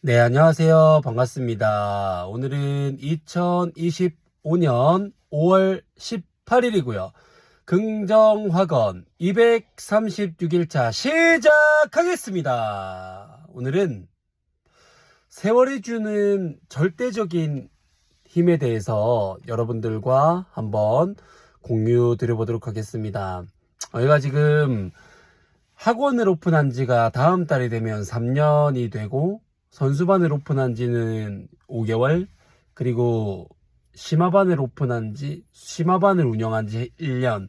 네, 안녕하세요. 반갑습니다. 오늘은 2025년 5월 18일이고요. 긍정학원 236일차 시작하겠습니다. 오늘은 세월이 주는 절대적인 힘에 대해서 여러분들과 한번 공유 드려보도록 하겠습니다. 저희가 지금 학원을 오픈한 지가 다음 달이 되면 3년이 되고, 선수반을 오픈한 지는 5개월, 그리고 심화반을 운영한 지 1년,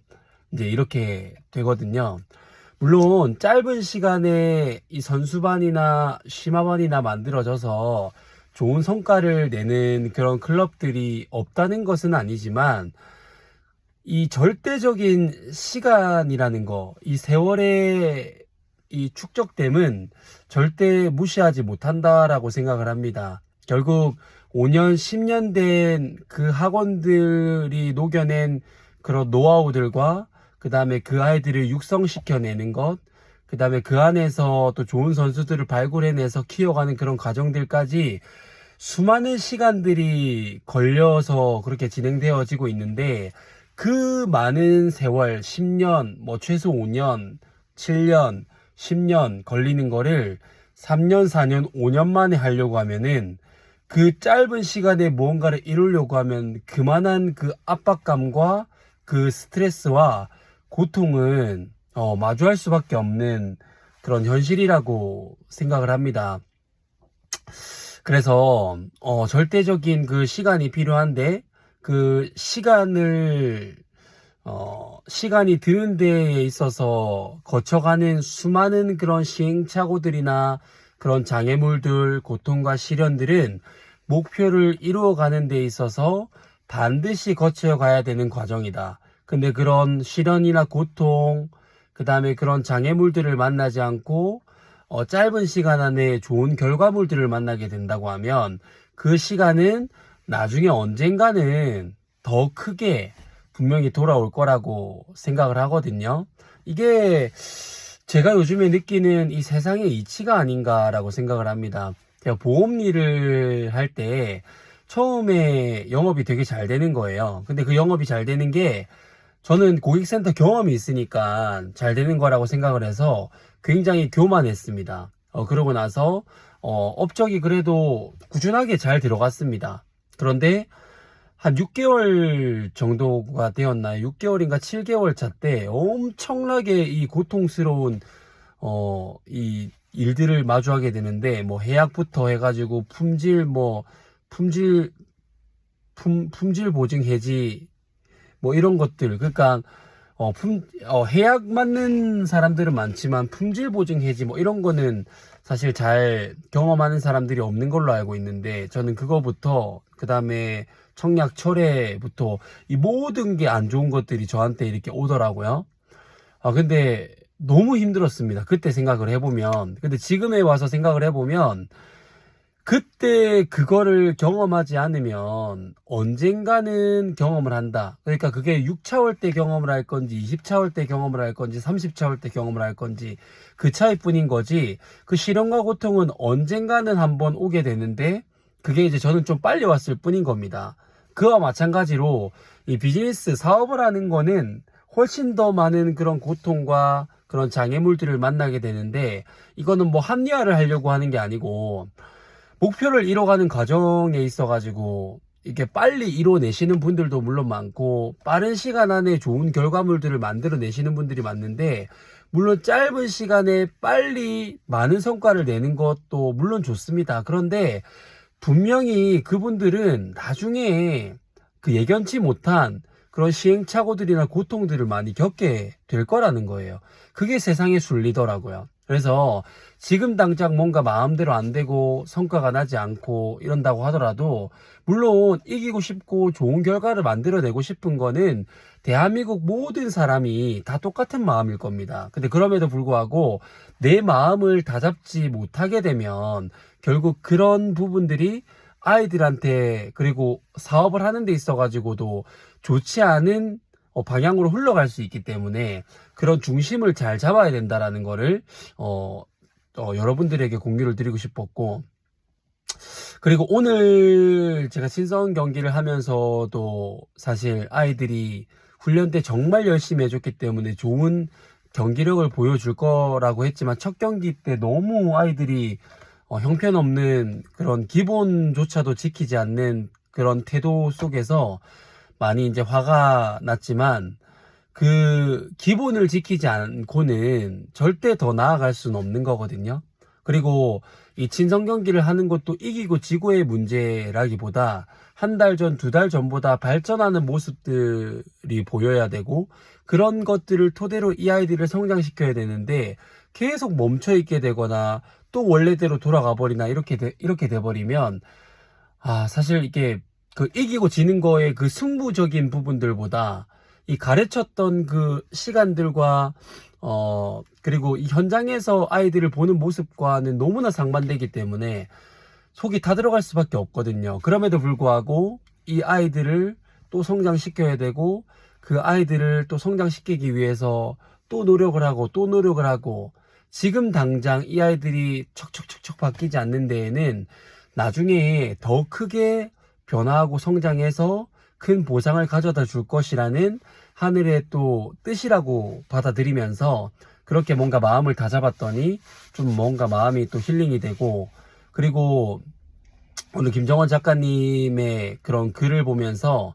이제 이렇게 되거든요. 물론, 짧은 시간에 이 선수반이나 심화반이나 만들어져서 좋은 성과를 내는 그런 클럽들이 없다는 것은 아니지만, 이 절대적인 시간이라는 거, 이 세월의 이 축적됨은 절대 무시하지 못한다라고 생각을 합니다. 결국 5년, 10년 된 그 학원들이 녹여낸 그런 노하우들과 그 다음에 그 아이들을 육성시켜내는 것, 그 다음에 그 안에서 또 좋은 선수들을 발굴해내서 키워가는 그런 과정들까지 수많은 시간들이 걸려서 그렇게 진행되어지고 있는데, 그 많은 세월, 10년, 뭐 최소 5년, 7년, 10년 걸리는 거를 3년, 4년, 5년 만에 하려고 하면은, 그 짧은 시간에 무언가를 이루려고 하면 그만한 그 압박감과 그 스트레스와 고통은 마주할 수밖에 없는 그런 현실이라고 생각을 합니다. 그래서 절대적인 그 시간이 필요한데, 그 시간이 드는 데에 있어서 거쳐가는 수많은 그런 시행착오들이나 그런 장애물들, 고통과 시련들은 목표를 이루어가는 데 있어서 반드시 거쳐가야 되는 과정이다. 근데 그런 시련이나 고통, 그 다음에 그런 장애물들을 만나지 않고 짧은 시간 안에 좋은 결과물들을 만나게 된다고 하면, 그 시간은 나중에 언젠가는 더 크게 분명히 돌아올 거라고 생각을 하거든요. 이게 제가 요즘에 느끼는 이 세상의 이치가 아닌가라고 생각을 합니다. 제가 보험 일을 할 때 처음에 영업이 되게 잘 되는 거예요. 근데 그 영업이 잘 되는 게, 저는 고객센터 경험이 있으니까 잘 되는 거라고 생각을 해서 굉장히 교만했습니다. 그러고 나서 업적이 그래도 꾸준하게 잘 들어갔습니다. 그런데 한 6개월 정도가 되었나요? 6개월인가 7개월 차 때 엄청나게 이 고통스러운 이 일들을 마주하게 되는데, 뭐 해약부터 해가지고 품질 보증 해지, 뭐 이런 것들. 그러니까 해약 맞는 사람들은 많지만 품질 보증 해지 뭐 이런 거는 사실 잘 경험하는 사람들이 없는 걸로 알고 있는데, 저는 그거부터 그 다음에 청약 철회부터 이 모든 게 안 좋은 것들이 저한테 이렇게 오더라고요. 근데 너무 힘들었습니다. 그때 생각을 해보면. 근데 지금에 와서 생각을 해보면, 그때 그거를 경험하지 않으면 언젠가는 경험을 한다. 그러니까 그게 6차 올 때 경험을 할 건지, 20차 올 때 경험을 할 건지, 30차 올 때 경험을 할 건지, 그 차이뿐인 거지. 그 시련과 고통은 언젠가는 한번 오게 되는데, 그게 이제 저는 좀 빨리 왔을 뿐인 겁니다. 그와 마찬가지로 이 비즈니스 사업을 하는 거는 훨씬 더 많은 그런 고통과 그런 장애물들을 만나게 되는데, 이거는 뭐 합리화를 하려고 하는 게 아니고, 목표를 이뤄가는 과정에 있어가지고 이렇게 빨리 이뤄내시는 분들도 물론 많고, 빠른 시간 안에 좋은 결과물들을 만들어내시는 분들이 많은데, 물론 짧은 시간에 빨리 많은 성과를 내는 것도 물론 좋습니다. 그런데 분명히 그분들은 나중에 그 예견치 못한 그런 시행착오들이나 고통들을 많이 겪게 될 거라는 거예요. 그게 세상의 순리더라고요. 그래서 지금 당장 뭔가 마음대로 안 되고 성과가 나지 않고 이런다고 하더라도, 물론 이기고 싶고 좋은 결과를 만들어내고 싶은 거는 대한민국 모든 사람이 다 똑같은 마음일 겁니다. 근데 그럼에도 불구하고 내 마음을 다잡지 못하게 되면 결국 그런 부분들이 아이들한테, 그리고 사업을 하는 데 있어 가지고도 좋지 않은 방향으로 흘러갈 수 있기 때문에, 그런 중심을 잘 잡아야 된다라는 거를 여러분들에게 공유를 드리고 싶었고, 그리고 오늘 제가 친선 경기를 하면서도 사실 아이들이 훈련 때 정말 열심히 해줬기 때문에 좋은 경기력을 보여줄 거라고 했지만 첫 경기 때 너무 아이들이 형편없는 그런 기본조차도 지키지 않는 그런 태도 속에서 많이 이제 화가 났지만 그 기본을 지키지 않고는 절대 더 나아갈 수는 없는 거거든요. 그리고 이 친선 경기를 하는 것도 이기고 지고의 문제라기보다 한 달 전, 두 달 전보다 발전하는 모습들이 보여야 되고 그런 것들을 토대로 이 아이들을 성장시켜야 되는데 계속 멈춰 있게 되거나 또 원래대로 돌아가 버리나 이렇게 돼버리면 사실 이게 그 이기고 지는 거에 그 승부적인 부분들보다 이 가르쳤던 그 시간들과 그리고 이 현장에서 아이들을 보는 모습과는 너무나 상반되기 때문에 속이 다 들어갈 수밖에 없거든요. 그럼에도 불구하고 이 아이들을 또 성장시켜야 되고 그 아이들을 또 성장시키기 위해서 또 노력을 하고 지금 당장 이 아이들이 척척척척 바뀌지 않는 데에는 나중에 더 크게 변화하고 성장해서 큰 보상을 가져다 줄 것이라는 하늘의 또 뜻이라고 받아들이면서 그렇게 뭔가 마음을 다잡았더니 좀 뭔가 마음이 또 힐링이 되고, 그리고 오늘 김정원 작가님의 그런 글을 보면서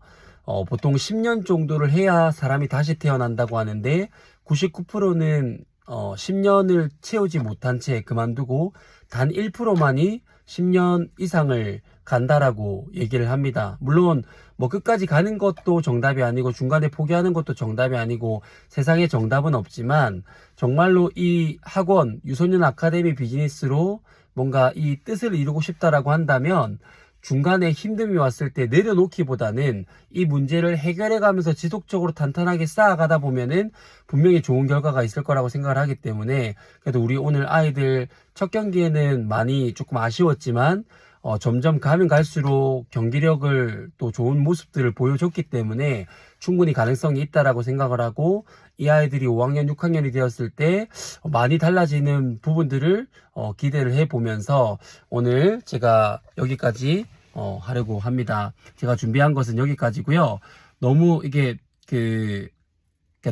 보통 10년 정도를 해야 사람이 다시 태어난다고 하는데 99%는 10년을 채우지 못한 채 그만두고 단 1%만이 10년 이상을 간다라고 얘기를 합니다. 물론 뭐 끝까지 가는 것도 정답이 아니고 중간에 포기하는 것도 정답이 아니고 세상에 정답은 없지만 정말로 이 학원 유소년 아카데미 비즈니스로 뭔가 이 뜻을 이루고 싶다라고 한다면 중간에 힘듦이 왔을 때 내려놓기보다는 이 문제를 해결해 가면서 지속적으로 탄탄하게 쌓아가다 보면은 분명히 좋은 결과가 있을 거라고 생각을 하기 때문에 그래도 우리 오늘 아이들 첫 경기에는 많이 조금 아쉬웠지만 점점 가면 갈수록 경기력을 또 좋은 모습들을 보여줬기 때문에 충분히 가능성이 있다라고 생각을 하고 이 아이들이 5학년, 6학년이 되었을 때 많이 달라지는 부분들을 기대를 해보면서 오늘 제가 여기까지 하려고 합니다. 제가 준비한 것은 여기까지고요. 너무 이게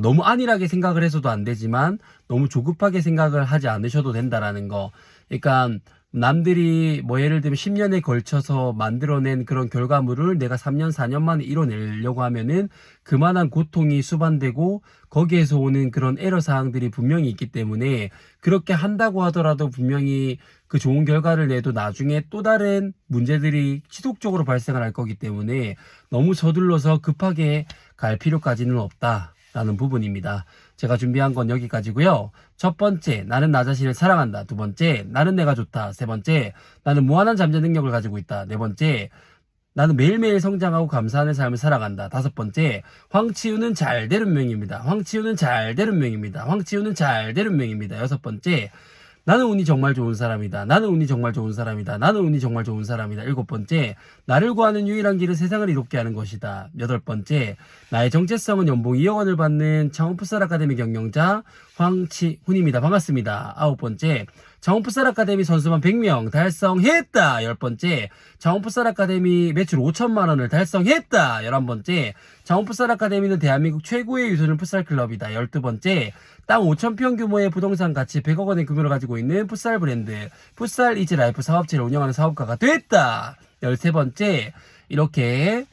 너무 안일하게 생각을 해서도 안 되지만 너무 조급하게 생각을 하지 않으셔도 된다라는 거. 그러니까 남들이 뭐 예를 들면 10년에 걸쳐서 만들어낸 그런 결과물을 내가 3년, 4년 만에 이뤄내려고 하면은 그만한 고통이 수반되고 거기에서 오는 그런 에러 사항들이 분명히 있기 때문에 그렇게 한다고 하더라도 분명히 그 좋은 결과를 내도 나중에 또 다른 문제들이 지속적으로 발생을 할 거기 때문에 너무 서둘러서 급하게 갈 필요까지는 없다라는 부분입니다. 제가 준비한 건 여기까지고요. 첫 번째, 나는 나 자신을 사랑한다. 두 번째, 나는 내가 좋다. 세 번째, 나는 무한한 잠재 능력을 가지고 있다. 네 번째, 나는 매일매일 성장하고 감사하는 삶을 살아간다. 다섯 번째, 황치우는 잘 될 운명입니다. 황치우는 잘 될 운명입니다. 황치우는 잘 될 운명입니다. 여섯 번째, 나는 운이 정말 좋은 사람이다. 나는 운이 정말 좋은 사람이다. 나는 운이 정말 좋은 사람이다. 일곱 번째, 나를 구하는 유일한 길은 세상을 이롭게 하는 것이다. 여덟 번째, 나의 정체성은 연봉 2억 원을 받는 창원풋살 아카데미 경영자 황치훈입니다. 반갑습니다. 아홉 번째, 창원풋살 아카데미 선수만 100명 달성했다. 열 번째, 창원풋살 아카데미 매출 5천만 원을 달성했다. 11번째, 창원풋살 아카데미는 대한민국 최고의 유소년 풋살 클럽이다. 12번째, 땅 5,000평 규모의 부동산 가치 100억 원의 규모를 가지고 있는 풋살 브랜드 풋살 이즈 라이프 사업체를 운영하는 사업가가 됐다. 13번째, 이렇게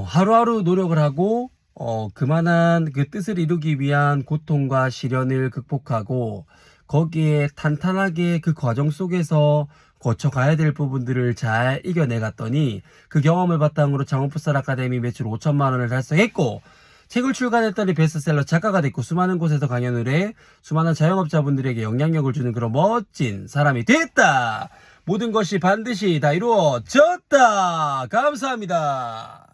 하루하루 노력을 하고 그만한 그 뜻을 이루기 위한 고통과 시련을 극복하고 거기에 탄탄하게 그 과정 속에서 거쳐가야 될 부분들을 잘 이겨내갔더니 그 경험을 바탕으로 창원풋살 아카데미 매출 5천만 원을 달성했고 책을 출간했더니 베스트셀러 작가가 됐고 수많은 곳에서 강연을 해 수많은 자영업자분들에게 영향력을 주는 그런 멋진 사람이 됐다. 모든 것이 반드시 다 이루어졌다. 감사합니다.